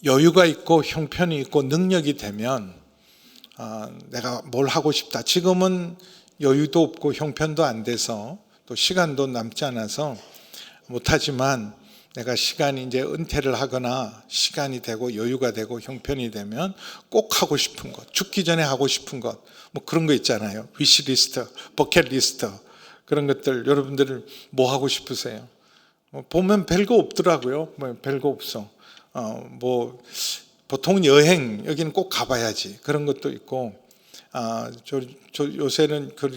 여유가 있고 형편이 있고 능력이 되면 내가 뭘 하고 싶다. 지금은 여유도 없고 형편도 안 돼서 또 시간도 남지 않아서 못하지만 내가 시간이 이제 은퇴를 하거나 시간이 되고 여유가 되고 형편이 되면 꼭 하고 싶은 것, 죽기 전에 하고 싶은 것, 뭐 그런 거 있잖아요. 위시리스트, 버킷리스트 그런 것들 여러분들 뭐 하고 싶으세요? 보면 별거 없더라고요. 별거 없어. 뭐 보통 여행 여기는 꼭 가봐야지 그런 것도 있고, 저 요새는 그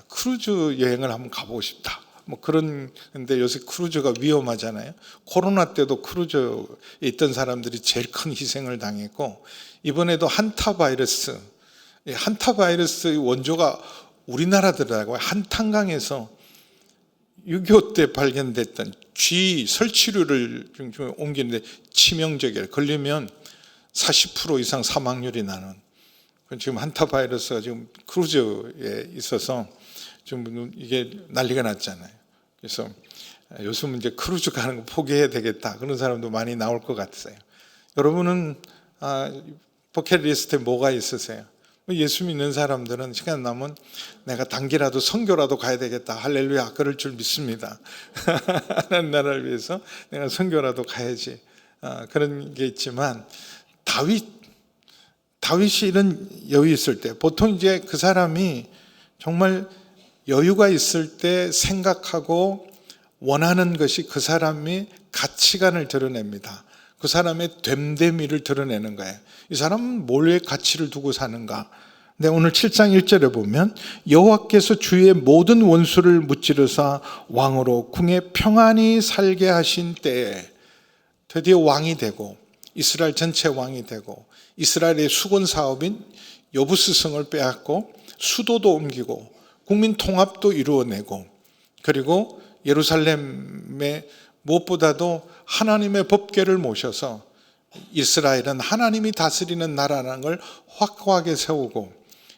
크루즈 여행을 한번 가보고 싶다. 뭐 그런데 요새 크루즈가 위험하잖아요. 코로나 때도 크루즈에 있던 사람들이 제일 큰 희생을 당했고, 이번에도 한타 바이러스 원조가 우리나라더라고요. 한탄강에서 6.25 때 발견됐던 쥐 설치류를 옮기는데 치명적이에요. 걸리면 40% 이상 사망률이 나는, 지금 한타 바이러스가 지금 크루즈에 있어서 지금 이게 난리가 났잖아요. 그래서 요즘은 이제 크루즈 가는 거 포기해야 되겠다 그런 사람도 많이 나올 것 같아요. 여러분은 버킷리스트에 뭐가 있으세요? 예수 믿는 사람들은 시간 남으면 내가 단기라도 선교라도 가야 되겠다. 할렐루야, 그럴 줄 믿습니다. 하나님 나라를 위해서 내가 선교라도 가야지. 그런 게 있지만 다윗이 이런 여유 있을 때, 보통 이제 그 사람이 정말 여유가 있을 때 생각하고 원하는 것이 그 사람이 가치관을 드러냅니다. 그 사람의 됨됨이를 드러내는 거예요. 이 사람은 뭘에 가치를 두고 사는가? 근데 오늘 7장 1절에 보면 여호와께서 주의 모든 원수를 무찌르사 왕으로 궁에 평안히 살게 하신 때에 드디어 왕이 되고 이스라엘 전체 왕이 되고 이스라엘의 수건 사업인 여부스성을 빼앗고 수도도 옮기고 국민 통합도 이루어내고, 그리고 예루살렘에 무엇보다도 하나님의 법궤를 모셔서 이스라엘은 하나님이 다스리는 나라라는 걸 확고하게 세우고,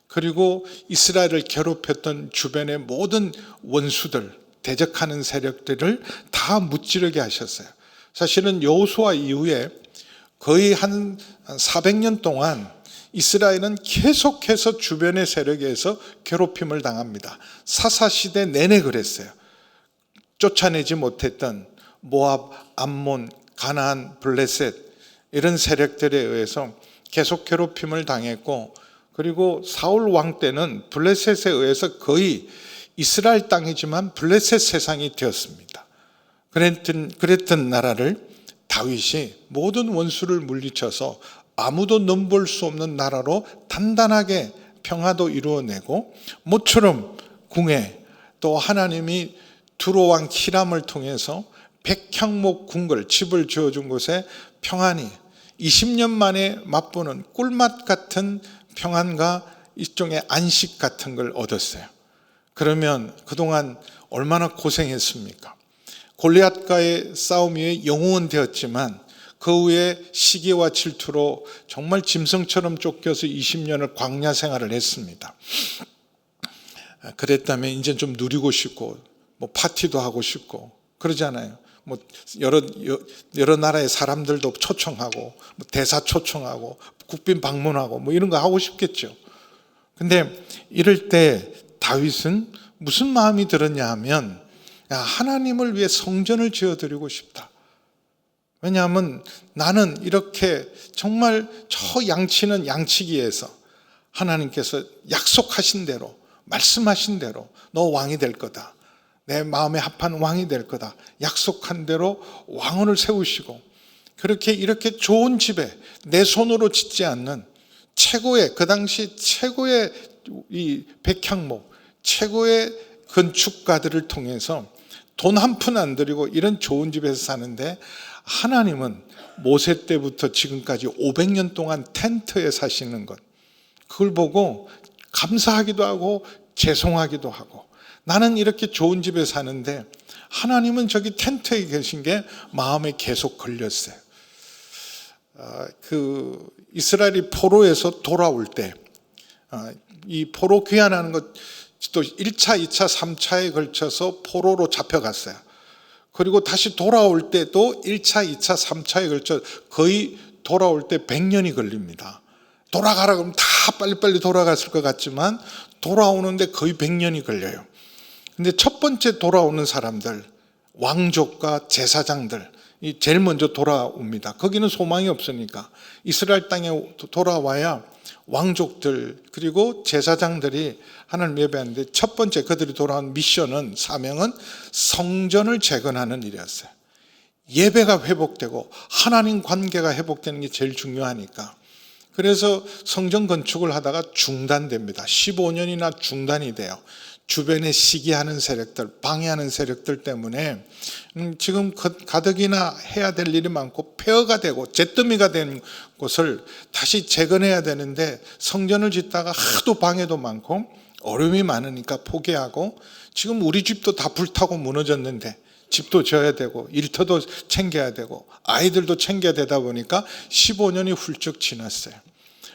그리고 이스라엘을 괴롭혔던 주변의 모든 원수들, 대적하는 세력들을 다 무찌르게 하셨어요. 사실은 여호수아 이후에 거의 한 400년 동안 이스라엘은 계속해서 주변의 세력에 의해서 괴롭힘을 당합니다. 사사시대 내내 그랬어요. 쫓아내지 못했던 모압, 암몬, 가나안, 블레셋 이런 세력들에 의해서 계속 괴롭힘을 당했고, 그리고 사울 왕 때는 블레셋에 의해서 거의 이스라엘 땅이지만 블레셋 세상이 되었습니다. 그랬던 나라를 다윗이 모든 원수를 물리쳐서 아무도 넘볼 수 없는 나라로 단단하게 평화도 이루어내고, 모처럼 궁에 또 하나님이 두로왕 히람을 통해서 백향목 궁궐 집을 지어준 곳에 평안히 20년 만에 맛보는 꿀맛 같은 평안과 일종의 안식 같은 걸 얻었어요. 그러면 그동안 얼마나 고생했습니까? 골리앗과의 싸움이 영웅은 되었지만 그 후에 시기와 질투로 정말 짐승처럼 쫓겨서 20년을 광야 생활을 했습니다. 그랬다면 이제 좀 누리고 싶고 뭐 파티도 하고 싶고 그러잖아요. 뭐 여러 나라의 사람들도 초청하고 뭐 대사 초청하고 국빈 방문하고 뭐 이런 거 하고 싶겠죠. 근데 이럴 때 다윗은 무슨 마음이 들었냐 하면, 하나님을 위해 성전을 지어드리고 싶다. 왜냐하면 나는 이렇게 정말 저 양치는 양치기에서 하나님께서 약속하신 대로, 말씀하신 대로 너 왕이 될 거다, 내 마음에 합한 왕이 될 거다, 약속한 대로 왕을 세우시고, 그렇게 이렇게 좋은 집에 내 손으로 짓지 않는 최고의, 그 당시 최고의 이 백향목, 최고의 건축가들을 통해서 돈 한 푼 안 들이고 이런 좋은 집에서 사는데, 하나님은 모세 때부터 지금까지 500년 동안 텐트에 사시는 것, 그걸 보고 감사하기도 하고 죄송하기도 하고, 나는 이렇게 좋은 집에 사는데 하나님은 저기 텐트에 계신 게 마음에 계속 걸렸어요. 그 이스라엘이 포로에서 돌아올 때, 이 포로 귀환하는 것 또 1차, 2차, 3차에 걸쳐서 포로로 잡혀갔어요. 그리고 다시 돌아올 때도 1차, 2차, 3차에 걸쳐 거의 돌아올 때 100년이 걸립니다. 돌아가라 그러면 다 빨리빨리 돌아갔을 것 같지만 돌아오는데 거의 100년이 걸려요. 근데 첫 번째 돌아오는 사람들, 왕족과 제사장들, 이 제일 먼저 돌아옵니다. 거기는 소망이 없으니까 이스라엘 땅에 돌아와야 왕족들 그리고 제사장들이 하나님 예배하는데, 첫 번째 그들이 돌아온 미션은, 사명은 성전을 재건하는 일이었어요. 예배가 회복되고 하나님 관계가 회복되는 게 제일 중요하니까. 그래서 성전 건축을 하다가 중단됩니다. 15년이나 중단이 돼요. 주변에 시기하는 세력들, 방해하는 세력들 때문에 지금 가덕이나 해야 될 일이 많고 폐허가 되고 잿더미가 된 곳을 다시 재건해야 되는데, 성전을 짓다가 하도 방해도 많고 어려움이 많으니까 포기하고, 지금 우리 집도 다 불타고 무너졌는데 집도 져야 되고 일터도 챙겨야 되고 아이들도 챙겨야 되다 보니까 15년이 훌쩍 지났어요.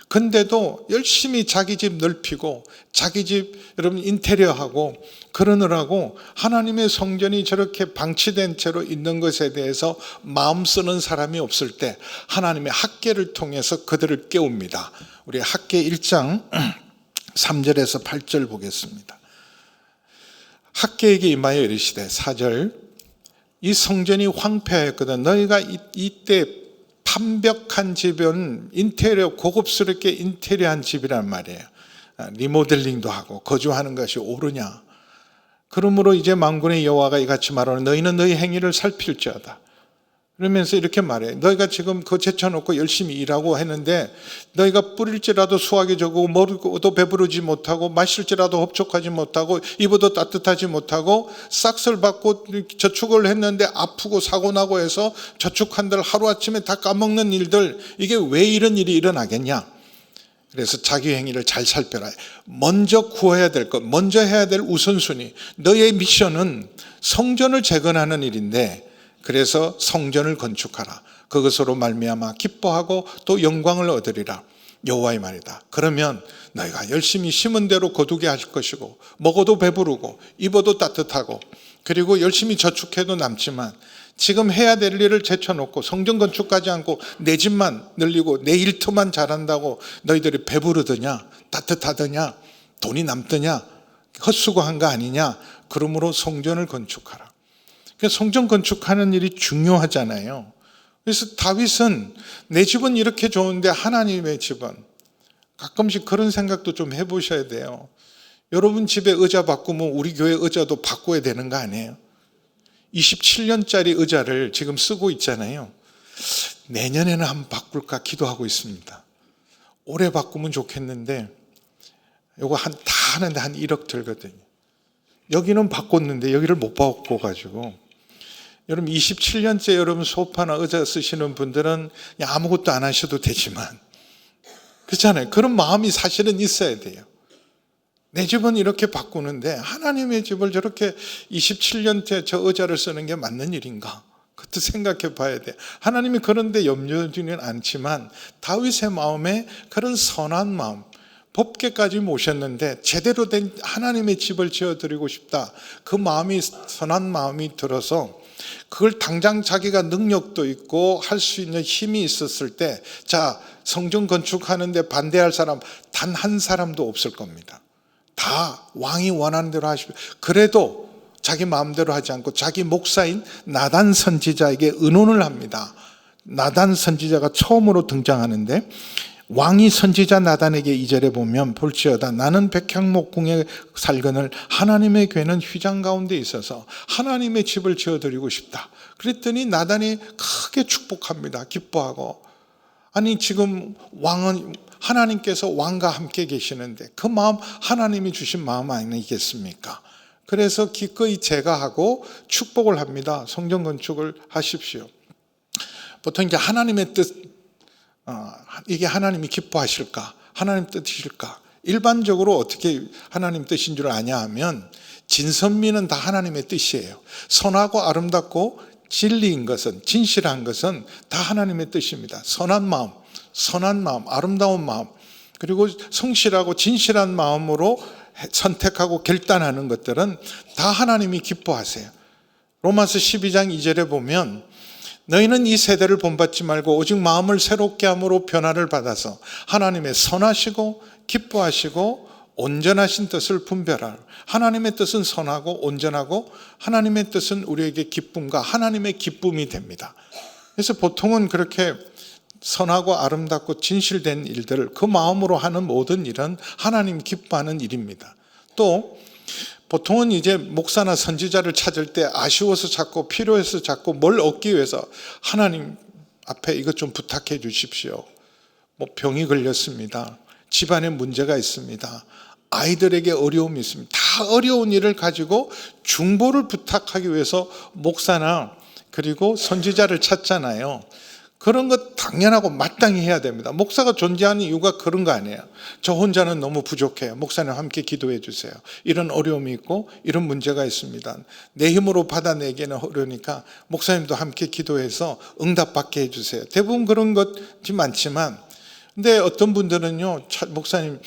근데도 열심히 자기 집 넓히고 자기 집 여러분 인테리어하고 그러느라고 하나님의 성전이 저렇게 방치된 채로 있는 것에 대해서 마음 쓰는 사람이 없을 때 하나님의 학개를 통해서 그들을 깨웁니다. 우리 학개 1장 3절에서 8절 보겠습니다. 학개에게 임하여 이르시되, 4절, 이 성전이 황폐하였거든 너희가 이때 판벽한 집은 인테리어, 고급스럽게 인테리어한 집이란 말이에요. 리모델링도 하고 거주하는 것이 옳으냐. 그러므로 이제 만군의 여호와가 이같이 말하노니 너희는 너희 행위를 살필지어다. 그러면서 이렇게 말해요. 너희가 지금 그거 제쳐놓고 열심히 일하고 했는데, 너희가 뿌릴지라도 수확이 적고 먹어도 배부르지 못하고 마실지라도 흡족하지 못하고 입어도 따뜻하지 못하고 싹쓸 받고 저축을 했는데 아프고 사고나고 해서 저축한들 하루아침에 다 까먹는 일들, 이게 왜 이런 일이 일어나겠냐. 그래서 자기 행위를 잘 살펴라. 먼저 구해야 될 것, 먼저 해야 될 우선순위, 너의 미션은 성전을 재건하는 일인데, 그래서 성전을 건축하라. 그것으로 말미암아 기뻐하고 또 영광을 얻으리라. 여호와의 말이다. 그러면 너희가 열심히 심은 대로 거두게 하실 것이고 먹어도 배부르고 입어도 따뜻하고 그리고 열심히 저축해도 남지만, 지금 해야 될 일을 제쳐놓고 성전 건축하지 않고 내 집만 늘리고 내 일터만 잘한다고 너희들이 배부르더냐 따뜻하더냐 돈이 남더냐 헛수고한 거 아니냐. 그러므로 성전을 건축하라. 성전 건축하는 일이 중요하잖아요. 그래서 다윗은 내 집은 이렇게 좋은데 하나님의 집은, 가끔씩 그런 생각도 좀 해보셔야 돼요. 여러분 집에 의자 바꾸면 우리 교회 의자도 바꿔야 되는 거 아니에요? 27년짜리 의자를 지금 쓰고 있잖아요. 내년에는 한번 바꿀까 기도하고 있습니다. 올해 바꾸면 좋겠는데 이거 다 하는데 한 1억 들거든요. 여기는 바꿨는데 여기를 못 바꿔가지고, 여러분 27년째 여러분 소파나 의자 쓰시는 분들은 그냥 아무것도 안 하셔도 되지만, 그렇잖아요. 그런 마음이 사실은 있어야 돼요. 내 집은 이렇게 바꾸는데 하나님의 집을 저렇게 27년째 저 의자를 쓰는 게 맞는 일인가? 그것도 생각해 봐야 돼. 하나님이 그런데 염려하지는 않지만 다윗의 마음에 그런 선한 마음, 법궤까지 모셨는데 제대로 된 하나님의 집을 지어드리고 싶다. 그 마음이, 선한 마음이 들어서 그걸 당장 자기가 능력도 있고 할 수 있는 힘이 있었을 때, 자, 성전 건축하는데 반대할 사람 단 한 사람도 없을 겁니다. 다 왕이 원하는 대로 하시고, 그래도 자기 마음대로 하지 않고 자기 목사인 나단 선지자에게 의논을 합니다. 나단 선지자가 처음으로 등장하는데, 왕이 선지자 나단에게 2절에 보면 볼지어다 나는 백향목궁에 살거늘 하나님의 궤는 휘장 가운데 있어서 하나님의 집을 지어드리고 싶다. 그랬더니 나단이 크게 축복합니다. 기뻐하고, 아니 지금 왕은 하나님께서 왕과 함께 계시는데 그 마음 하나님이 주신 마음 아니겠습니까? 그래서 기꺼이 제가하고 축복을 합니다. 성전 건축을 하십시오. 보통 이제 하나님의 뜻, 이게 하나님이 기뻐하실까? 하나님 뜻이실까? 일반적으로 어떻게 하나님 뜻인 줄 아냐 하면, 진선미는 다 하나님의 뜻이에요. 선하고 아름답고 진리인 것은, 진실한 것은 다 하나님의 뜻입니다. 선한 마음, 아름다운 마음, 그리고 성실하고 진실한 마음으로 선택하고 결단하는 것들은 다 하나님이 기뻐하세요. 로마서 12장 2절에 보면 너희는 이 세대를 본받지 말고 오직 마음을 새롭게 함으로 변화를 받아서 하나님의 선하시고 기뻐하시고 온전하신 뜻을 분별하라. 하나님의 뜻은 선하고 온전하고 하나님의 뜻은 우리에게 기쁨과 하나님의 기쁨이 됩니다. 그래서 보통은 그렇게 선하고 아름답고 진실된 일들을 그 마음으로 하는 모든 일은 하나님 기뻐하는 일입니다. 또 보통은 이제 목사나 선지자를 찾을 때 아쉬워서 찾고 필요해서 찾고 뭘 얻기 위해서 하나님 앞에 이것 좀 부탁해 주십시오. 뭐 병이 걸렸습니다. 집안에 문제가 있습니다. 아이들에게 어려움이 있습니다. 다 어려운 일을 가지고 중보를 부탁하기 위해서 목사나 그리고 선지자를 찾잖아요. 그런 것 당연하고 마땅히 해야 됩니다. 목사가 존재하는 이유가 그런 거 아니에요. 저 혼자는 너무 부족해요. 목사님 함께 기도해 주세요. 이런 어려움이 있고 이런 문제가 있습니다. 내 힘으로 받아내기는 어려우니까 목사님도 함께 기도해서 응답받게 해주세요. 대부분 그런 것이 많지만 근데 어떤 분들은요, 목사님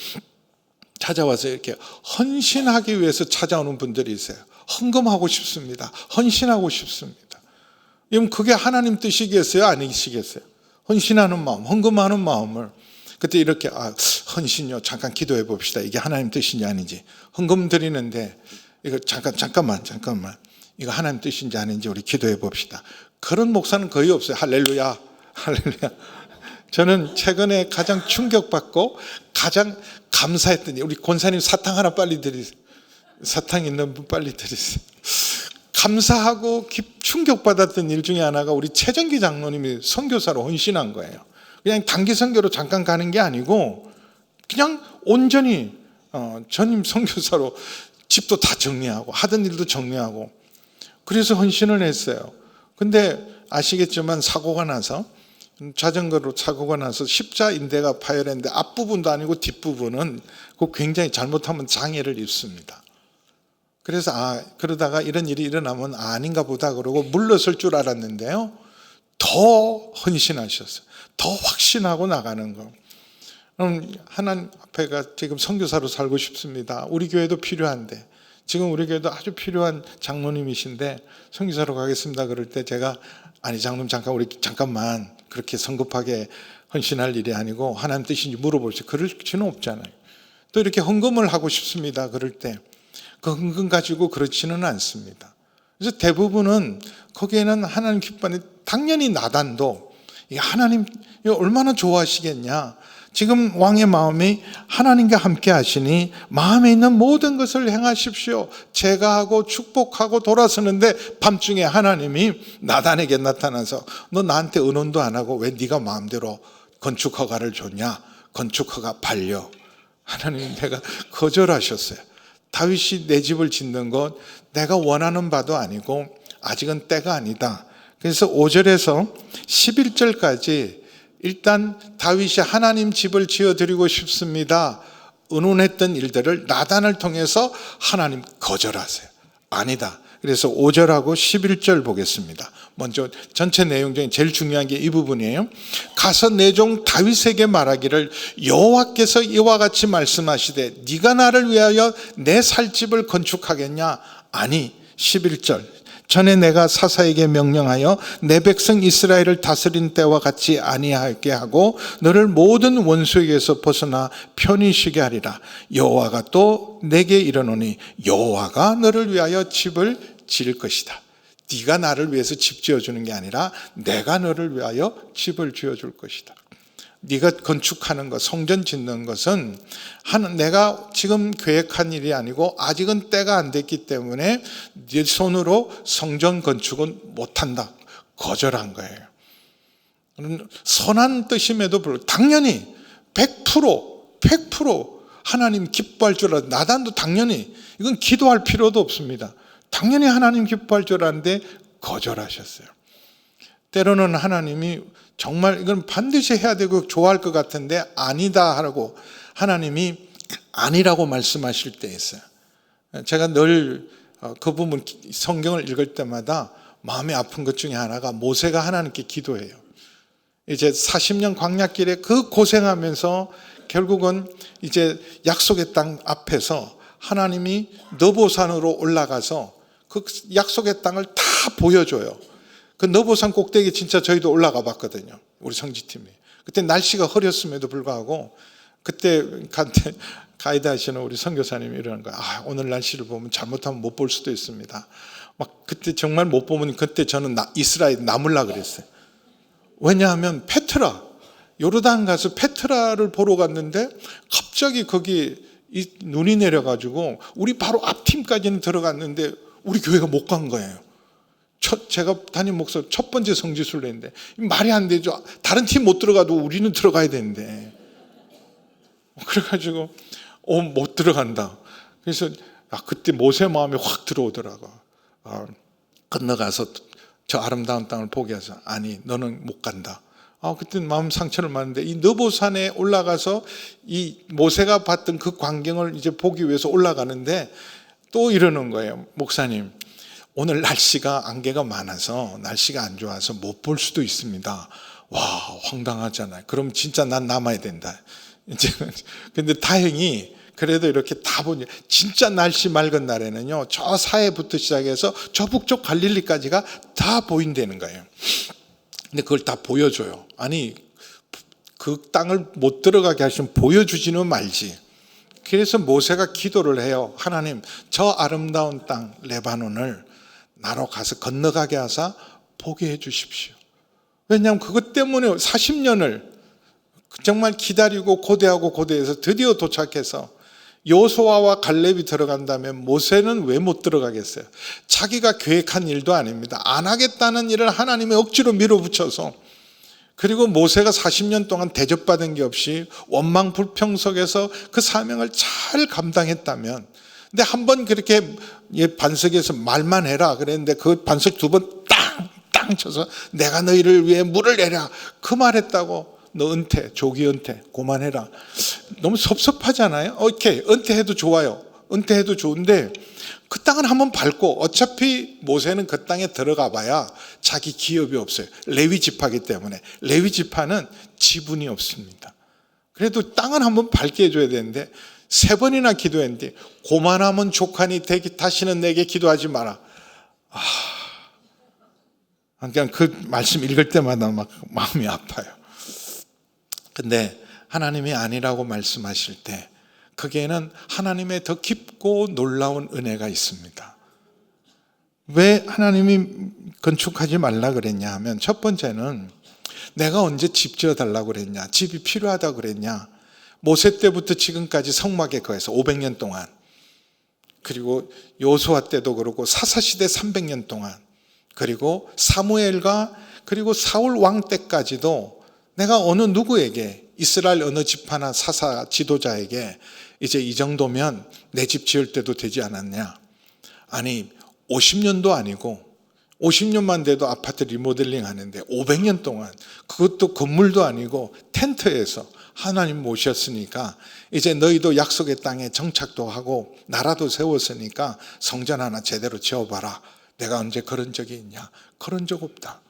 찾아와서 이렇게 헌신하기 위해서 찾아오는 분들이 있어요. 헌금하고 싶습니다. 헌신하고 싶습니다. 그럼 그게 하나님 뜻이겠어요? 아니시겠어요? 헌신하는 마음, 헌금하는 마음을 그때 이렇게 헌신요, 잠깐 기도해 봅시다. 이게 하나님 뜻인지 아닌지. 헌금 드리는데 이거 잠깐만 이거 하나님 뜻인지 아닌지 우리 기도해 봅시다. 그런 목사는 거의 없어요. 할렐루야, 할렐루야. 저는 최근에 가장 충격받고 가장 감사했더니 우리 권사님 사탕 하나 빨리 드리세요. 사탕 있는 분 빨리 드리세요. 감사하고 충격받았던 일 중에 하나가 우리 최정기 장로님이 선교사로 헌신한 거예요. 그냥 단기 선교로 잠깐 가는 게 아니고 그냥 온전히 전임 선교사로 집도 다 정리하고 하던 일도 정리하고 그래서 헌신을 했어요. 근데 아시겠지만 사고가 나서 자전거로 사고가 나서 십자인대가 파열했는데 앞부분도 아니고 뒷부분은 굉장히 잘못하면 장애를 입습니다. 그래서 그러다가 이런 일이 일어나면 아닌가 보다 그러고 물러설 줄 알았는데요. 더 헌신하셨어요. 더 확신하고 나가는 거. 하나님 앞에가 지금 선교사로 살고 싶습니다. 우리 교회도 필요한데 지금 우리 교회도 아주 필요한 장로님이신데 선교사로 가겠습니다. 그럴 때 제가 아니 장로님 잠깐만 그렇게 성급하게 헌신할 일이 아니고 하나님 뜻인지 물어보시죠. 그럴 수는 없잖아요. 또 이렇게 헌금을 하고 싶습니다. 그럴 때 그 헌금 가지고 그렇지는 않습니다. 그래서 대부분은 거기에는 하나님 기뻐하는 당연히 나단도 하나님 얼마나 좋아하시겠냐. 지금 왕의 마음이 하나님과 함께 하시니 마음에 있는 모든 것을 행하십시오. 제가하고 축복하고 돌아서는데 밤중에 하나님이 나단에게 나타나서 너 나한테 의논도 안 하고 왜 네가 마음대로 건축 허가를 줬냐. 건축 허가 반려. 하나님 내가 거절하셨어요. 다윗이 내 집을 짓는 것 내가 원하는 바도 아니고 아직은 때가 아니다. 그래서 5절에서 11절까지 일단 다윗이 하나님 집을 지어드리고 싶습니다. 의논했던 일들을 나단을 통해서 하나님 거절하세요. 아니다. 그래서 5절하고 11절 보겠습니다. 먼저 전체 내용 중에 제일 중요한 게 이 부분이에요. 가서 내 종 다윗에게 말하기를 여호와께서 이와 같이 말씀하시되 네가 나를 위하여 내 살 집을 건축하겠냐? 아니 11절 전에 내가 사사에게 명령하여 내 백성 이스라엘을 다스린 때와 같이 아니하게 하고 너를 모든 원수에게서 벗어나 편히 쉬게 하리라. 여호와가 또 내게 이르노니 여호와가 너를 위하여 집을 지을 것이다. 네가 나를 위해서 집 지어주는 게 아니라 내가 너를 위하여 집을 지어줄 것이다. 네가 건축하는 것, 성전 짓는 것은 내가 지금 계획한 일이 아니고 아직은 때가 안 됐기 때문에 네 손으로 성전 건축은 못한다. 거절한 거예요. 선한 뜻임에도 불구하고 당연히 100% 하나님 기뻐할 줄 알았는데 나단도 당연히 이건 기도할 필요도 없습니다. 당연히 하나님 기뻐할 줄 알았는데 거절하셨어요. 때로는 하나님이 정말 이건 반드시 해야 되고 좋아할 것 같은데 아니다 하라고 하나님이 아니라고 말씀하실 때 있어요. 제가 늘 그 부분 성경을 읽을 때마다 마음이 아픈 것 중에 하나가 모세가 하나님께 기도해요. 이제 40년 광야길에 그 고생하면서 결국은 이제 약속의 땅 앞에서 하나님이 느보산으로 올라가서 그 약속의 땅을 다 보여줘요. 그 너보산 꼭대기 진짜 저희도 올라가 봤거든요. 우리 성지팀이. 그때 날씨가 흐렸음에도 불구하고 그때 가이드 하시는 우리 선교사님이 이러는 거야. 오늘 날씨를 보면 잘못하면 못 볼 수도 있습니다. 막 그때 정말 못 보면 그때 저는 이스라엘 남을라 그랬어요. 왜냐하면 페트라, 요르단 가서 페트라를 보러 갔는데 갑자기 거기 눈이 내려가지고 우리 바로 앞팀까지는 들어갔는데 우리 교회가 못 간 거예요. 제가 담임 목사 첫 번째 성지순례인데 말이 안 되죠. 다른 팀 못 들어가도 우리는 들어가야 되는데. 그래가지고 못 들어간다. 그래서 그때 모세 마음이 확 들어오더라고. 건너가서 저 아름다운 땅을 보게 해서 아니 너는 못 간다. 그때 마음 상처를 받는데 이 느보산에 올라가서 이 모세가 봤던 그 광경을 이제 보기 위해서 올라가는데 또 이러는 거예요. 목사님, 오늘 날씨가 안개가 많아서 날씨가 안 좋아서 못 볼 수도 있습니다. 와, 황당하잖아요. 그럼 진짜 난 남아야 된다. 이제는 근데 다행히 그래도 이렇게 다 보니 진짜 날씨 맑은 날에는요, 저 사해부터 시작해서 저 북쪽 갈릴리까지가 다 보인다는 거예요. 근데 그걸 다 보여줘요. 아니, 그 땅을 못 들어가게 하시면 보여주지는 말지. 그래서 모세가 기도를 해요. 하나님, 저 아름다운 땅 레바논을 나로 가서 건너가게 하사 보게 해 주십시오. 왜냐하면 그것 때문에 40년을 정말 기다리고 고대하고 고대해서 드디어 도착해서 여호수아와 갈렙이 들어간다면 모세는 왜 못 들어가겠어요? 자기가 계획한 일도 아닙니다. 안 하겠다는 일을 하나님이 억지로 밀어붙여서, 그리고 모세가 40년 동안 대접받은 게 없이 원망 불평 속에서 그 사명을 잘 감당했다면, 근데 한번 그렇게 반석에서 말만 해라 그랬는데 그 반석 2번 땅 쳐서 내가 너희를 위해 물을 내라 그 말했다고 너 은퇴, 조기 은퇴, 그만해라. 너무 섭섭하잖아요. 오케이, 은퇴해도 좋아요. 은퇴해도 좋은데 그 땅은 한번 밟고, 어차피 모세는 그 땅에 들어가 봐야 자기 기업이 없어요. 레위 지파이기 때문에. 레위 지파는 지분이 없습니다. 그래도 땅은 한번 밟게 해줘야 되는데 3번이나 기도했는데 고만하면 족하니 다시는 내게 기도하지 마라. 그냥 그 말씀 읽을 때마다 막 마음이 아파요. 근데 하나님이 아니라고 말씀하실 때 거기에는 하나님의 더 깊고 놀라운 은혜가 있습니다. 왜 하나님이 건축하지 말라 그랬냐 하면, 첫 번째는 내가 언제 집 지어달라고 그랬냐, 집이 필요하다고 그랬냐. 모세 때부터 지금까지 성막에 거해서 500년 동안, 그리고 여호수아 때도 그렇고 사사시대 300년 동안, 그리고 사무엘과 그리고 사울 왕 때까지도 내가 어느 누구에게, 이스라엘 어느 지파나 사사 지도자에게 이제 이 정도면 내 집 지을 때도 되지 않았냐. 아니 50년도 아니고 50년만 돼도 아파트 리모델링 하는데 500년 동안, 그것도 건물도 아니고 텐트에서 하나님 모셨으니까 이제 너희도 약속의 땅에 정착도 하고 나라도 세웠으니까 성전 하나 제대로 지어봐라. 내가 언제 그런 적이 있냐? 그런 적 없다.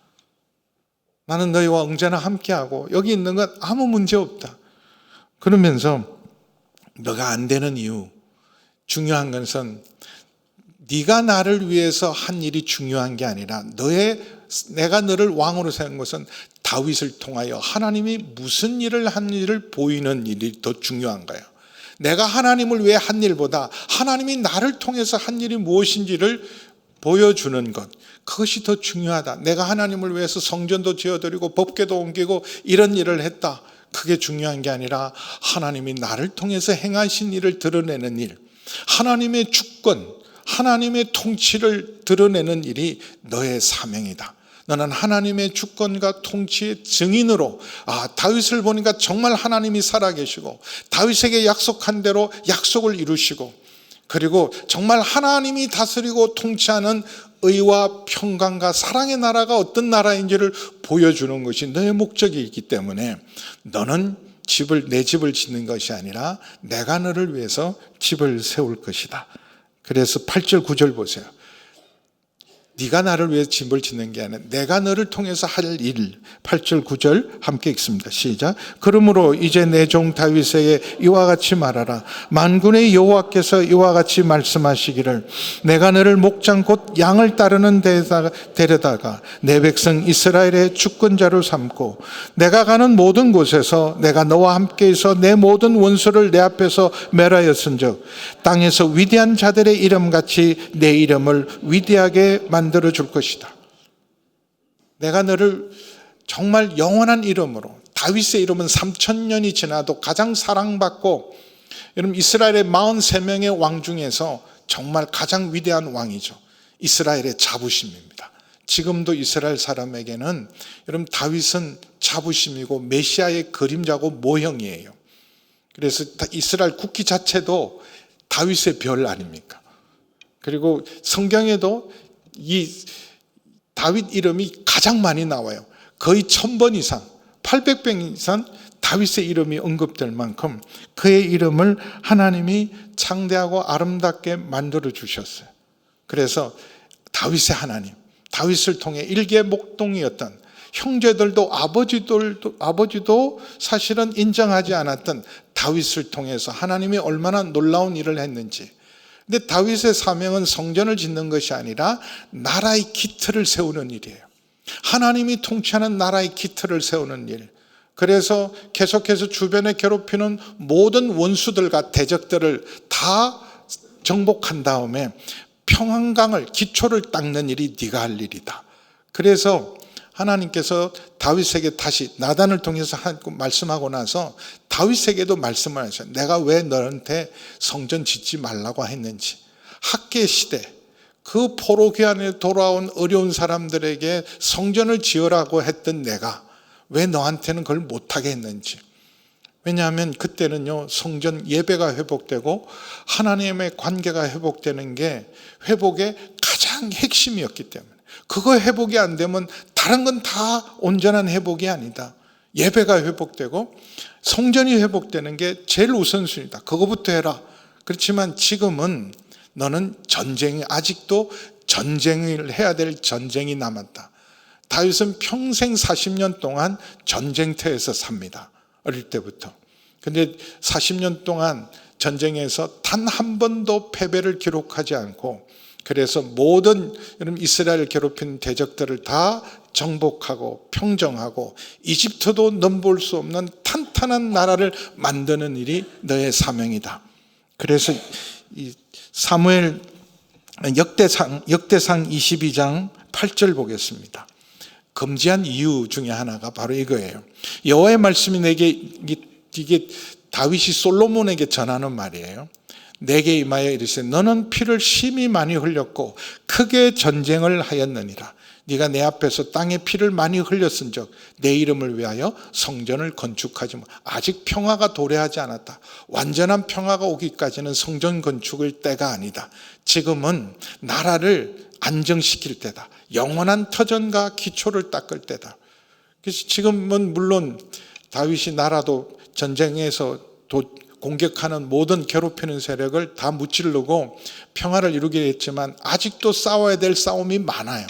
나는 너희와 언제나 함께하고 여기 있는 건 아무 문제 없다. 그러면서 너가 안 되는 이유, 중요한 것은 네가 나를 위해서 한 일이 중요한 게 아니라 내가 너를 왕으로 세운 것은 다윗을 통하여 하나님이 무슨 일을 한 일을 보이는 일이 더 중요한 거예요. 내가 하나님을 위해 한 일보다 하나님이 나를 통해서 한 일이 무엇인지를 보여주는 것, 그것이 더 중요하다. 내가 하나님을 위해서 성전도 지어드리고 법궤도 옮기고 이런 일을 했다. 그게 중요한 게 아니라 하나님이 나를 통해서 행하신 일을 드러내는 일, 하나님의 주권, 하나님의 통치를 드러내는 일이 너의 사명이다. 너는 하나님의 주권과 통치의 증인으로, 다윗을 보니까 정말 하나님이 살아계시고 다윗에게 약속한 대로 약속을 이루시고, 그리고 정말 하나님이 다스리고 통치하는 의와 평강과 사랑의 나라가 어떤 나라인지를 보여주는 것이 너의 목적이 있기 때문에 너는 내 집을 짓는 것이 아니라 내가 너를 위해서 집을 세울 것이다. 그래서 8절 9절 보세요. 네가 나를 위해 집을 짓는 게 아니라 내가 너를 통해서 할 일. 8절 9절 함께 읽습니다. 시작. 그러므로 이제 내 종 다윗에게 이와 같이 말하라. 만군의 여호와께서 이와 같이 말씀하시기를 내가 너를 목장 곧 양을 따르는 데에다가 데려다가 내 백성 이스라엘의 주권자로 삼고 내가 가는 모든 곳에서 내가 너와 함께 있어 내 모든 원수를 내 앞에서 멸하였은즉 땅에서 위대한 자들의 이름같이 내 이름을 위대하게 만들어 줄 것이다. 내가 너를 정말 영원한 이름으로, 다윗의 이름은 3000년이 지나도 가장 사랑받고, 여러분 이스라엘의 43명의 왕 중에서 정말 가장 위대한 왕이죠. 이스라엘의 자부심입니다. 지금도 이스라엘 사람에게는 여러분 다윗은 자부심이고 메시아의 그림자고 모형이에요. 그래서 이스라엘 국기 자체도 다윗의 별 아닙니까? 그리고 성경에도 이 다윗 이름이 가장 많이 나와요. 거의 1000번 이상, 800번 이상 다윗의 이름이 언급될 만큼 그의 이름을 하나님이 창대하고 아름답게 만들어 주셨어요. 그래서 다윗의 하나님, 다윗을 통해 일개 목동이었던 형제들도 아버지도 사실은 인정하지 않았던 다윗을 통해서 하나님이 얼마나 놀라운 일을 했는지. 근데 다윗의 사명은 성전을 짓는 것이 아니라 나라의 기틀을 세우는 일이에요. 하나님이 통치하는 나라의 기틀을 세우는 일. 그래서 계속해서 주변에 괴롭히는 모든 원수들과 대적들을 다 정복한 다음에 평안강을, 기초를 닦는 일이 네가 할 일이다. 그래서 하나님께서 다윗에게 다시 나단을 통해서 말씀하고 나서 다윗에게도 말씀을 하셨어요. 내가 왜 너한테 성전 짓지 말라고 했는지. 학계 시대, 그 포로기 안에 돌아온 어려운 사람들에게 성전을 지으라고 했던 내가 왜 너한테는 그걸 못하게 했는지. 왜냐하면 그때는요, 성전 예배가 회복되고 하나님의 관계가 회복되는 게 회복의 가장 핵심이었기 때문에, 그거 회복이 안 되면 다른 건 다 온전한 회복이 아니다. 예배가 회복되고 성전이 회복되는 게 제일 우선순위다. 그거부터 해라. 그렇지만 지금은 너는 아직도 전쟁을 해야 될 전쟁이 남았다. 다윗은 평생 40년 동안 전쟁터에서 삽니다. 어릴 때부터. 근데 40년 동안 전쟁에서 단 한 번도 패배를 기록하지 않고, 그래서 모든 이스라엘을 괴롭힌 대적들을 다 정복하고 평정하고 이집트도 넘볼 수 없는 탄탄한 나라를 만드는 일이 너의 사명이다. 그래서 이 사무엘 역대상 22장 8절 보겠습니다. 금지한 이유 중에 하나가 바로 이거예요. 여호와의 말씀이 내게, 이게 다윗이 솔로몬에게 전하는 말이에요. 내게 임하여 이르시되 너는 피를 심히 많이 흘렸고 크게 전쟁을 하였느니라. 네가 내 앞에서 땅에 피를 많이 흘렸은즉 내 이름을 위하여 성전을 건축하지 마. 아직 평화가 도래하지 않았다. 완전한 평화가 오기까지는 성전 건축을 때가 아니다. 지금은 나라를 안정시킬 때다. 영원한 터전과 기초를 닦을 때다. 그래서 지금은 물론 다윗이 나라도 전쟁에서 공격하는 모든 괴롭히는 세력을 다 무찌르고 평화를 이루게 했지만 아직도 싸워야 될 싸움이 많아요.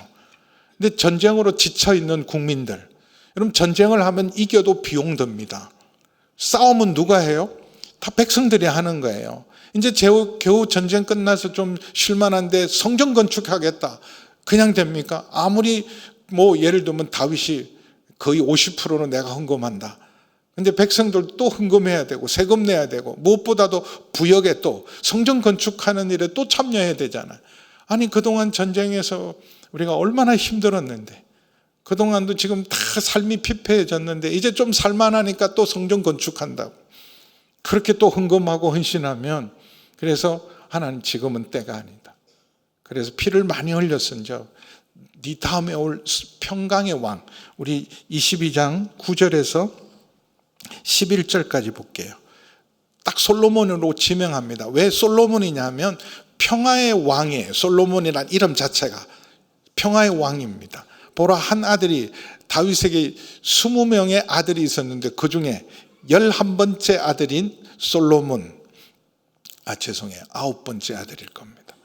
근데 전쟁으로 지쳐있는 국민들, 여러분 전쟁을 하면 이겨도 비용 듭니다. 싸움은 누가 해요? 다 백성들이 하는 거예요. 이제 겨우 전쟁 끝나서 좀 쉴만한데 성전 건축하겠다. 그냥 됩니까? 아무리 예를 들면 다윗이 거의 50%는 내가 헌금한다. 근데 백성들 또 헌금해야 되고 세금 내야 되고 무엇보다도 부역에 또 성전 건축하는 일에 또 참여해야 되잖아요. 아니 그동안 전쟁에서 우리가 얼마나 힘들었는데, 그동안도 지금 다 삶이 피폐해졌는데 이제 좀 살만하니까 또 성전 건축한다고 그렇게 또 헌금하고 헌신하면, 그래서 하나님 지금은 때가 아니다. 그래서 피를 많이 흘렸은즉 네 다음에 올 평강의 왕, 우리 22장 9절에서 11절까지 볼게요. 딱 솔로몬으로 지명합니다. 왜 솔로몬이냐면 평화의 왕이에요. 솔로몬이란 이름 자체가 평화의 왕입니다. 보라, 한 아들이, 다윗에게 20명의 아들이 있었는데 그 중에 11번째 아들인 솔로몬, 죄송해요, 9번째 아들일 겁니다.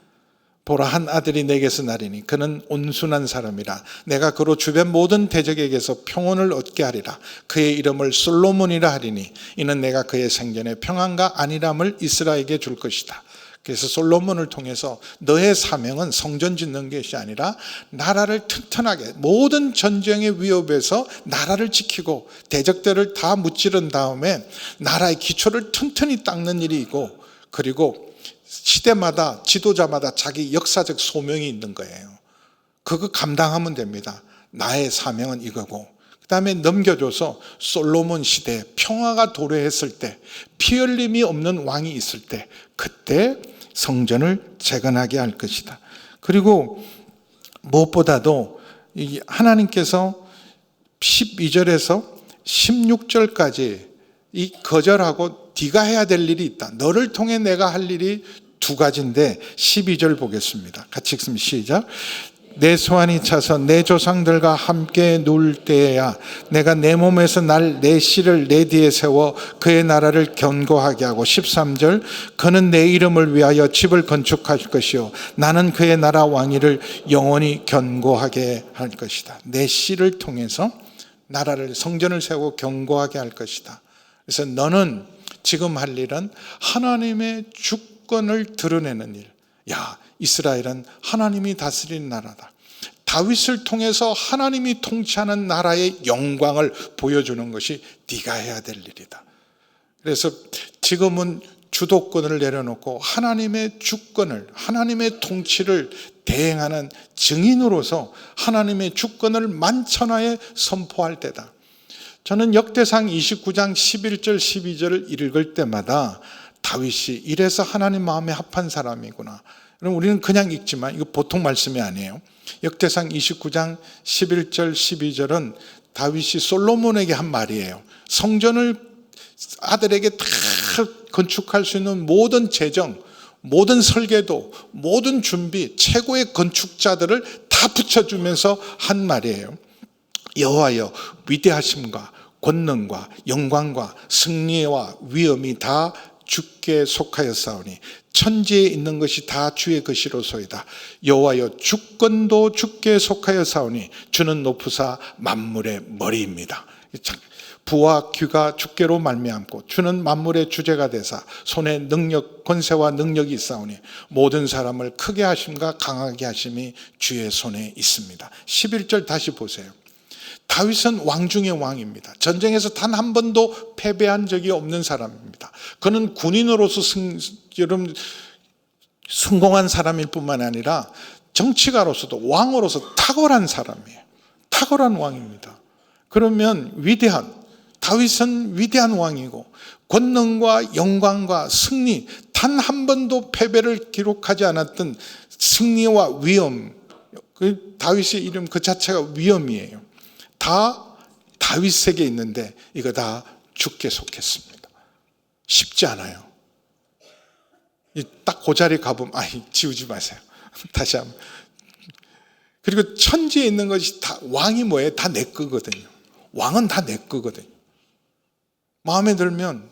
보라, 한 아들이 내게서 나리니 그는 온순한 사람이라. 내가 그로 주변 모든 대적에게서 평온을 얻게 하리라. 그의 이름을 솔로몬이라 하리니 이는 내가 그의 생전에 평안과 안일함을 이스라엘에게 줄 것이다. 그래서 솔로몬을 통해서 너의 사명은 성전 짓는 것이 아니라 나라를 튼튼하게, 모든 전쟁의 위협에서 나라를 지키고 대적들을 다 무찌른 다음에 나라의 기초를 튼튼히 닦는 일이고, 그리고 시대마다 지도자마다 자기 역사적 소명이 있는 거예요. 그거 감당하면 됩니다. 나의 사명은 이거고, 그 다음에 넘겨줘서 솔로몬 시대에 평화가 도래했을 때, 피 흘림이 없는 왕이 있을 때, 그때 성전을 재건하게 할 것이다. 그리고 무엇보다도 하나님께서 12절에서 16절까지 이 거절하고 네가 해야 될 일이 있다. 너를 통해 내가 할 일이 두 가지인데 12절 보겠습니다. 같이 읽습니다. 시작. 내 소환이 차서 내 조상들과 함께 누울 때에야 내가 내 몸에서 내 씨를 내 뒤에 세워 그의 나라를 견고하게 하고, 13절, 그는 내 이름을 위하여 집을 건축할 것이요 나는 그의 나라 왕위를 영원히 견고하게 할 것이다. 내 씨를 통해서 나라를, 성전을 세우고 견고하게 할 것이다. 그래서 너는 지금 할 일은 하나님의 주권을 드러내는 일. 야, 이스라엘은 하나님이 다스리는 나라다. 다윗을 통해서 하나님이 통치하는 나라의 영광을 보여주는 것이 네가 해야 될 일이다. 그래서 지금은 주도권을 내려놓고 하나님의 주권을, 하나님의 통치를 대행하는 증인으로서 하나님의 주권을 만천하에 선포할 때다. 저는 역대상 29장 11절 12절을 읽을 때마다 다윗이 이래서 하나님 마음에 합한 사람이구나. 그럼 우리는 그냥 읽지만 이거 보통 말씀이 아니에요. 역대상 29장 11절 12절은 다윗이 솔로몬에게 한 말이에요. 성전을 아들에게 다 건축할 수 있는 모든 재정, 모든 설계도, 모든 준비, 최고의 건축자들을 다 붙여주면서 한 말이에요. 여호와여, 위대하심과 권능과 영광과 승리와 위엄이 다 주께 속하였사오니 천지에 있는 것이 다 주의 것이로소이다. 여호와여, 주권도 주께 속하였사오니 주는 높으사 만물의 머리입니다. 부와 귀가 주께로 말미암고 주는 만물의 주제가 되사 손에 능력, 권세와 능력이 있사오니 모든 사람을 크게 하심과 강하게 하심이 주의 손에 있습니다. 11절 다시 보세요. 다윗은 왕 중의 왕입니다. 전쟁에서 단 한 번도 패배한 적이 없는 사람입니다. 그는 군인으로서 성공한 사람일 뿐만 아니라 정치가로서도 왕으로서 탁월한 사람이에요. 탁월한 왕입니다. 그러면 다윗은 위대한 왕이고 권능과 영광과 승리, 단 한 번도 패배를 기록하지 않았던 승리와 위엄, 다윗의 이름 그 자체가 위엄이에요. 다 다윗에게 있는데 이거 다 주께 속했습니다. 쉽지 않아요. 딱 그 자리에 가보면 지우지 마세요. 다시 한번. 그리고 천지에 있는 것이 다, 왕이 뭐예요? 다 내 거거든요. 왕은 다 내 거거든요. 마음에 들면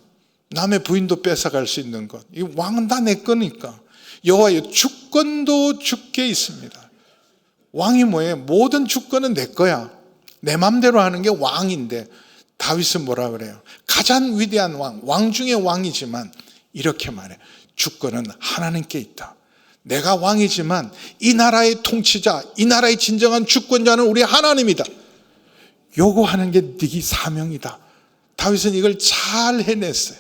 남의 부인도 뺏어갈 수 있는 것, 이 왕은 다 내 거니까. 여호와의 주권도 주께 있습니다. 왕이 뭐예요? 모든 주권은 내 거야. 내 맘대로 하는 게 왕인데, 다윗은 뭐라 그래요? 가장 위대한 왕 중의 왕이지만 이렇게 말해. 주권은 하나님께 있다. 내가 왕이지만 이 나라의 통치자, 이 나라의 진정한 주권자는 우리 하나님이다. 요거 하는 게 네 사명이다. 다윗은 이걸 잘 해냈어요.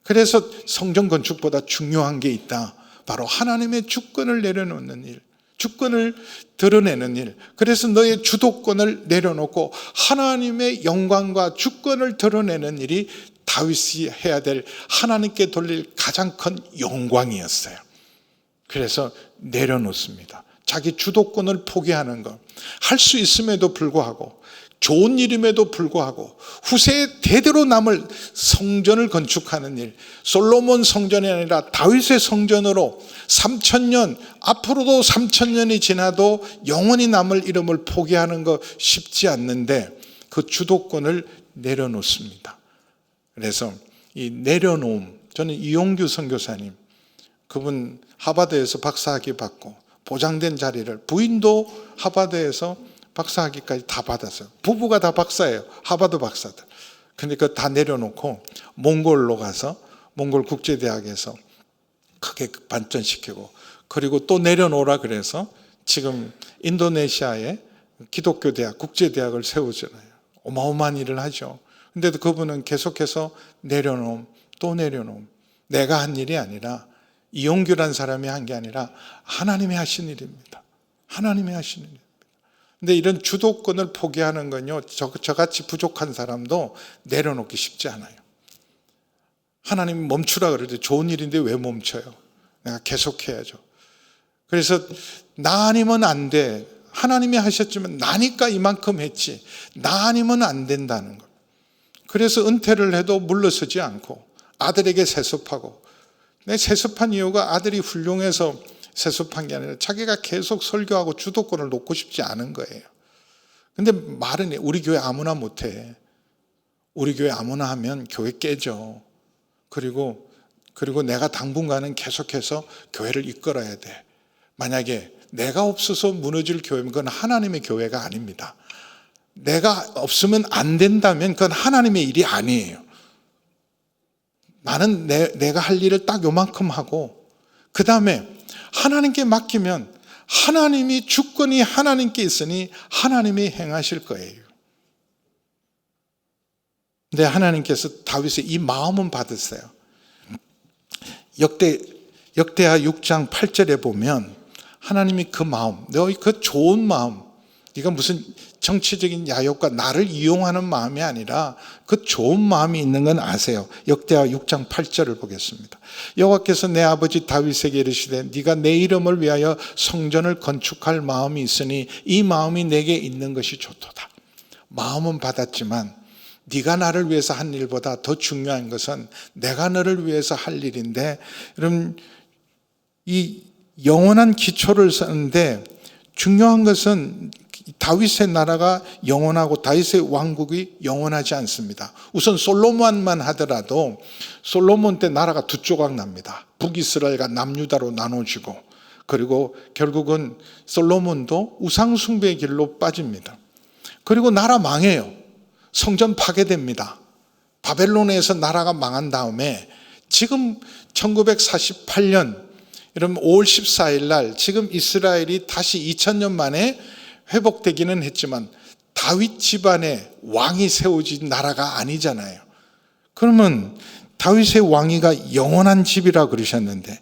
그래서 성전 건축보다 중요한 게 있다. 바로 하나님의 주권을 내려놓는 일, 주권을 드러내는 일. 그래서 너의 주도권을 내려놓고 하나님의 영광과 주권을 드러내는 일이 다윗이 해야 될, 하나님께 돌릴 가장 큰 영광이었어요. 그래서 내려놓습니다. 자기 주도권을 포기하는 것. 할 수 있음에도 불구하고, 좋은 일임에도 불구하고 후세에 대대로 남을 성전을 건축하는 일, 솔로몬 성전이 아니라 다윗의 성전으로 3,000년, 앞으로도 3,000년이 지나도 영원히 남을 이름을 포기하는 거 쉽지 않는데 그 주도권을 내려놓습니다. 그래서 이 내려놓음, 저는 이용규 선교사님, 그분 하버드에서 박사학위 받고 보장된 자리를, 부인도 하버드에서 박사학위까지 다 받았어요. 부부가 다 박사예요. 하버드 박사들. 근데 그거 다 내려놓고 몽골로 가서 몽골 국제대학에서 크게 발전시키고, 그리고 또 내려놓으라 그래서 지금 인도네시아에 기독교 대학, 국제대학을 세우잖아요. 어마어마한 일을 하죠. 근데도 그분은 계속해서 내려놓음, 또 내려놓음. 내가 한 일이 아니라, 이용규란 사람이 한 게 아니라 하나님이 하신 일입니다. 하나님이 하신 일입니다. 근데 이런 주도권을 포기하는 건요, 저같이 부족한 사람도 내려놓기 쉽지 않아요. 하나님이 멈추라 그러죠. 좋은 일인데 왜 멈춰요? 내가 계속해야죠. 그래서 나 아니면 안 돼. 하나님이 하셨지만 나니까 이만큼 했지. 나 아니면 안 된다는 것. 그래서 은퇴를 해도 물러서지 않고 아들에게 세습하고, 내 세습한 이유가 아들이 훌륭해서 세습한 게 아니라 자기가 계속 설교하고 주도권을 놓고 싶지 않은 거예요. 근데 말은 우리 교회 아무나 못해. 우리 교회 아무나 하면 교회 깨져. 그리고 내가 당분간은 계속해서 교회를 이끌어야 돼. 만약에 내가 없어서 무너질 교회면 그건 하나님의 교회가 아닙니다. 내가 없으면 안 된다면 그건 하나님의 일이 아니에요. 나는 내가 할 일을 딱 요만큼 하고, 그 다음에 하나님께 맡기면 하나님이, 주권이 하나님께 있으니 하나님이 행하실 거예요. 근데 하나님께서 다윗의 이 마음은 받으세요. 역대하 6장 8절에 보면 하나님이 그 마음, 너희 그 좋은 마음, 네가 무슨 정치적인 야욕과 나를 이용하는 마음이 아니라 그 좋은 마음이 있는 건 아세요. 역대하 6장 8절을 보겠습니다. 여호와께서 내 아버지 다윗에게 이르시되 네가 내 이름을 위하여 성전을 건축할 마음이 있으니 이 마음이 내게 있는 것이 좋도다. 마음은 받았지만 네가 나를 위해서 한 일보다 더 중요한 것은 내가 너를 위해서 할 일인데, 여러분 이 영원한 기초를 쓰는데 중요한 것은 다윗의 나라가 영원하고 다윗의 왕국이 영원하지 않습니다. 우선 솔로몬만 하더라도 솔로몬 때 나라가 두 조각 납니다. 북이스라엘과 남유다로 나눠지고, 그리고 결국은 솔로몬도 우상숭배의 길로 빠집니다. 그리고 나라 망해요. 성전 파괴됩니다. 바벨론에서 나라가 망한 다음에 지금 1948년 여러분 5월 14일 날 지금 이스라엘이 다시 2000년 만에 회복되기는 했지만 다윗 집안의 왕이 세워진 나라가 아니잖아요. 그러면 다윗의 왕위가 영원한 집이라 그러셨는데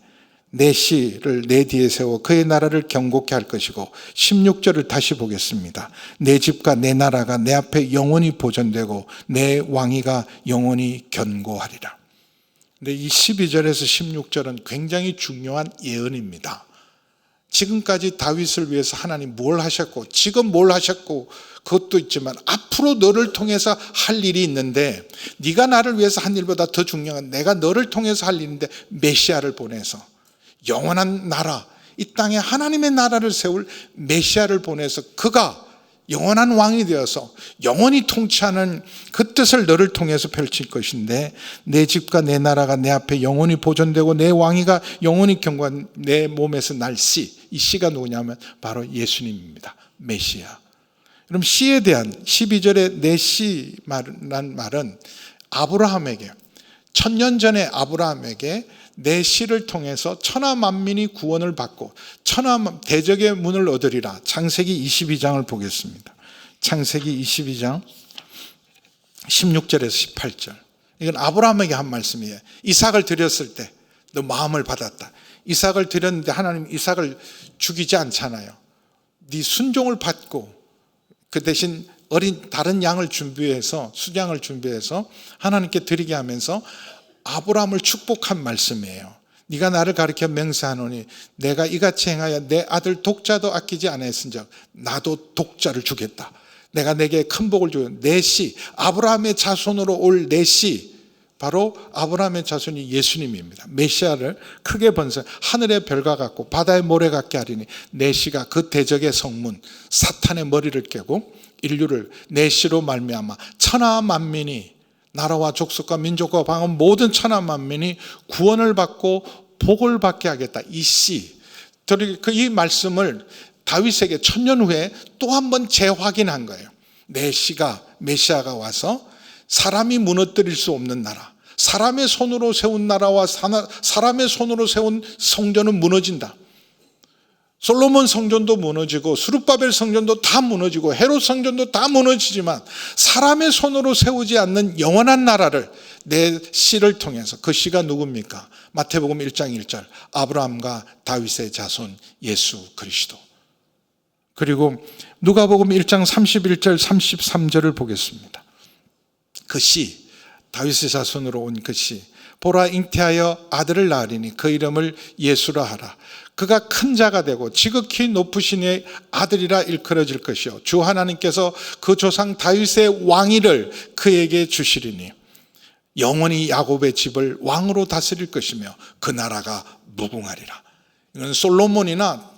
내 씨를 내 뒤에 세워 그의 나라를 견고케 할 것이고, 16절을 다시 보겠습니다. 내 집과 내 나라가 내 앞에 영원히 보존되고 내 왕위가 영원히 견고하리라. 근데 이 12절에서 16절은 굉장히 중요한 예언입니다. 지금까지 다윗을 위해서 하나님 뭘 하셨고 지금 뭘 하셨고 그것도 있지만 앞으로 너를 통해서 할 일이 있는데, 네가 나를 위해서 한 일보다 더 중요한 내가 너를 통해서 할 일인데 메시아를 보내서 영원한 나라, 이 땅에 하나님의 나라를 세울 메시아를 보내서 그가 영원한 왕이 되어서 영원히 통치하는 그 뜻을 너를 통해서 펼칠 것인데, 내 집과 내 나라가 내 앞에 영원히 보존되고 내 왕위가 영원히 견고한 내 몸에서 날 씨, 이 씨가 누구냐면 바로 예수님입니다. 메시아. 그럼 씨에 대한 12절의 내 씨라는 말은 아브라함에게, 1000년 전에 아브라함에게 내 씨를 통해서 천하 만민이 구원을 받고 대적의 문을 얻으리라. 창세기 22장을 보겠습니다. 창세기 22장 16절에서 18절. 이건 아브라함에게 한 말씀이에요. 이삭을 드렸을 때 너 마음을 받았다. 이삭을 드렸는데 하나님 이삭을 죽이지 않잖아요. 네 순종을 받고 그 대신 어린 다른 양을 준비해서, 수양을 준비해서 하나님께 드리게 하면서 아브라함을 축복한 말씀이에요. 네가 나를 가리켜 맹세하노니 내가 이같이 행하여 내 아들 독자도 아끼지 아니했은즉 나도 독자를 주겠다. 내가 내게 큰 복을 주고 내 씨, 아브라함의 자손으로 올 내 씨, 바로 아브라함의 자손이 예수님입니다. 메시아를 크게 번성, 하늘의 별과 같고 바다의 모래 같게 하리니 내 씨가 그 대적의 성문 사탄의 머리를 깨고 인류를 내 씨로 말미암아 천하 만민이, 나라와 족속과 민족과 방언 모든 천하 만민이 구원을 받고 복을 받게 하겠다. 이 씨, 이 말씀을 다윗에게 1000년 후에 또 한 번 재확인한 거예요. 내 씨가, 메시아가 와서 사람이 무너뜨릴 수 없는 나라, 사람의 손으로 세운 나라와 사람의 손으로 세운 성전은 무너진다. 솔로몬 성전도 무너지고 스룹바벨 성전도 다 무너지고 헤롯 성전도 다 무너지지만 사람의 손으로 세우지 않는 영원한 나라를 내 씨를 통해서, 그 씨가 누굽니까? 마태복음 1장 1절 아브라함과 다윗의 자손 예수 그리스도. 그리고 누가복음 1장 31절 33절을 보겠습니다. 그 씨, 다윗의 자손으로 온 그 씨, 보라 잉태하여 아들을 낳으리니 그 이름을 예수라 하라. 그가 큰 자가 되고 지극히 높으신 이의 아들이라 일컬어질 것이요 주 하나님께서 그 조상 다윗의 왕위를 그에게 주시리니 영원히 야곱의 집을 왕으로 다스릴 것이며 그 나라가 무궁하리라. 이건 솔로몬이나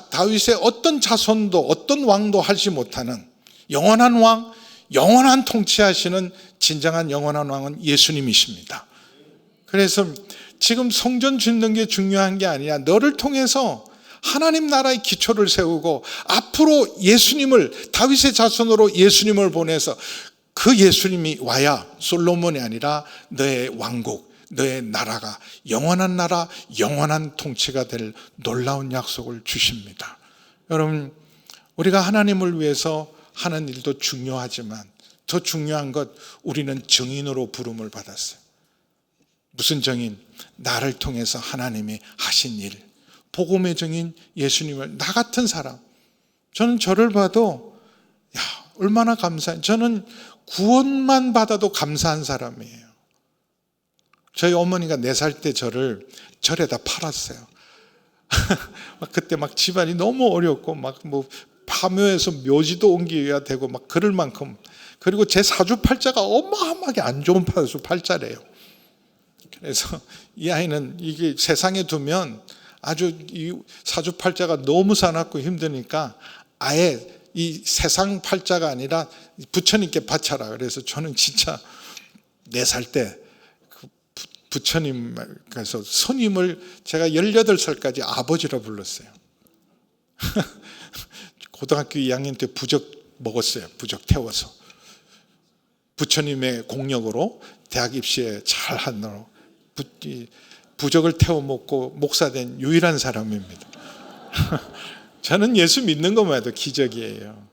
다윗의 어떤 자손도 어떤 왕도 하지 못하는 영원한 왕, 영원한 통치하시는 진정한 영원한 왕은 예수님이십니다. 그래서 지금 성전 짓는 게 중요한 게 아니라 너를 통해서 하나님 나라의 기초를 세우고 앞으로 예수님을, 다윗의 자손으로 예수님을 보내서 그 예수님이 와야 솔로몬이 아니라 너의 왕국, 너의 나라가 영원한 나라, 영원한 통치가 될 놀라운 약속을 주십니다. 여러분, 우리가 하나님을 위해서 하는 일도 중요하지만 더 중요한 것, 우리는 증인으로 부름을 받았어요. 무슨 증인? 나를 통해서 하나님이 하신 일, 복음의 증인 예수님을, 나 같은 사람. 저는 저를 봐도 얼마나 감사해요. 저는 구원만 받아도 감사한 사람이에요. 저희 어머니가 4살 때 저를 절에다 팔았어요. 그때 막 집안이 너무 어렵고 파묘에서 묘지도 옮겨야 되고 그럴 만큼, 그리고 제 사주팔자가 어마어마하게 안 좋은 사주팔자래요. 그래서 이 아이는 이게 세상에 두면 아주 이 사주팔자가 너무 사납고 힘드니까 아예 이 세상 팔자가 아니라 부처님께 바쳐라. 그래서 저는 진짜 4살 때 부처님, 그래서 스님을 제가 18살까지 아버지라 불렀어요. 고등학교 2학년 때 부적 먹었어요. 부적 태워서. 부처님의 공력으로 대학 입시에 잘 한다고 부적을 태워 먹고 목사된 유일한 사람입니다. 저는 예수 믿는 것만 해도 기적이에요.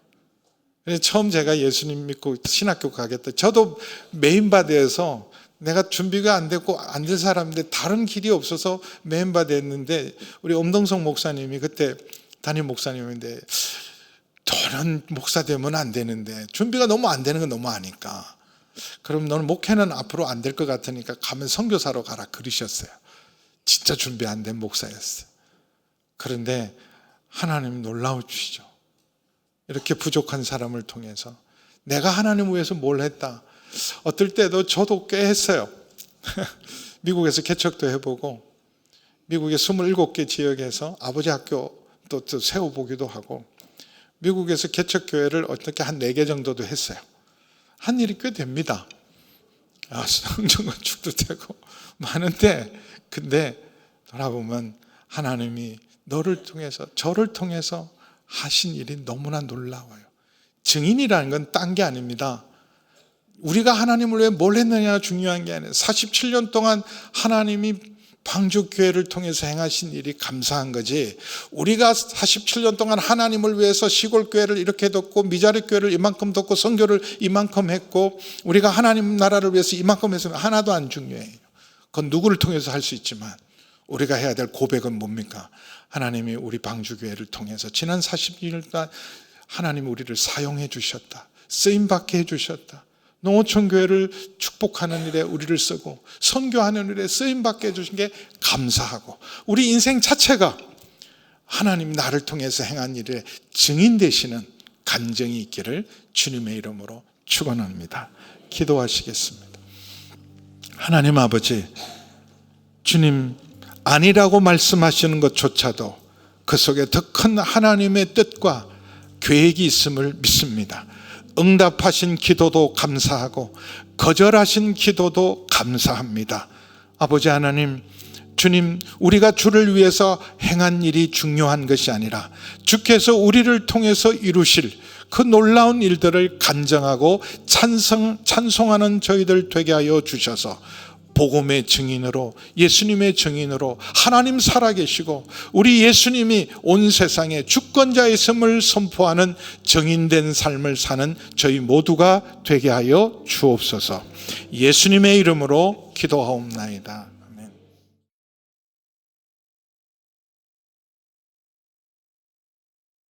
그래서 처음 제가 예수님 믿고 신학교 가겠다. 저도 메인바디에서 내가 준비가 안 됐고 안 될 사람인데 다른 길이 없어서 메인바디 했는데, 우리 엄동석 목사님이 그때 담임 목사님인데, 저는 목사 되면 안 되는데 준비가 너무 안 되는 건 너무 아니까, 그럼 너는 목회는 앞으로 안 될 것 같으니까 가면 선교사로 가라 그러셨어요. 진짜 준비 안 된 목사였어요. 그런데 하나님 놀라우시죠. 이렇게 부족한 사람을 통해서 내가 하나님 위해서 뭘 했다. 어떨 때도 저도 꽤 했어요. 미국에서 개척도 해보고 미국의 27개 지역에서 아버지 학교 또 세워보기도 하고, 미국에서 개척교회를 어떻게 한 4개 정도도 했어요. 한 일이 꽤 됩니다. 성전 건축도 되고 많은데, 근데 돌아보면 하나님이 너를 통해서, 저를 통해서 하신 일이 너무나 놀라워요. 증인이라는 건 딴 게 아닙니다. 우리가 하나님을 위해 뭘 했느냐가 중요한 게 아니에요. 47년 동안 하나님이 방주교회를 통해서 행하신 일이 감사한 거지, 우리가 47년 동안 하나님을 위해서 시골교회를 이렇게 뒀고 미자립교회를 이만큼 뒀고 선교를 이만큼 했고 우리가 하나님 나라를 위해서 이만큼 했으면 하나도 안 중요해요. 그건 누구를 통해서 할 수 있지만 우리가 해야 될 고백은 뭡니까? 하나님이 우리 방주교회를 통해서 지난 40년간 하나님이 우리를 사용해 주셨다. 쓰임받게 해주셨다. 농어촌교회를 축복하는 일에 우리를 쓰고 선교하는 일에 쓰임받게 해주신 게 감사하고, 우리 인생 자체가 하나님 나를 통해서 행한 일에 증인 되시는 간증이 있기를 주님의 이름으로 축원합니다. 기도하시겠습니다. 하나님 아버지, 주님 아니라고 말씀하시는 것조차도 그 속에 더 큰 하나님의 뜻과 계획이 있음을 믿습니다. 응답하신 기도도 감사하고 거절하신 기도도 감사합니다. 아버지 하나님, 주님, 우리가 주를 위해서 행한 일이 중요한 것이 아니라 주께서 우리를 통해서 이루실 그 놀라운 일들을 간증하고 찬송하는 저희들 되게 하여 주셔서 복음의 증인으로, 예수님의 증인으로, 하나님 살아계시고 우리 예수님이 온 세상에 주권자이심을 선포하는 증인된 삶을 사는 저희 모두가 되게 하여 주옵소서. 예수님의 이름으로 기도하옵나이다.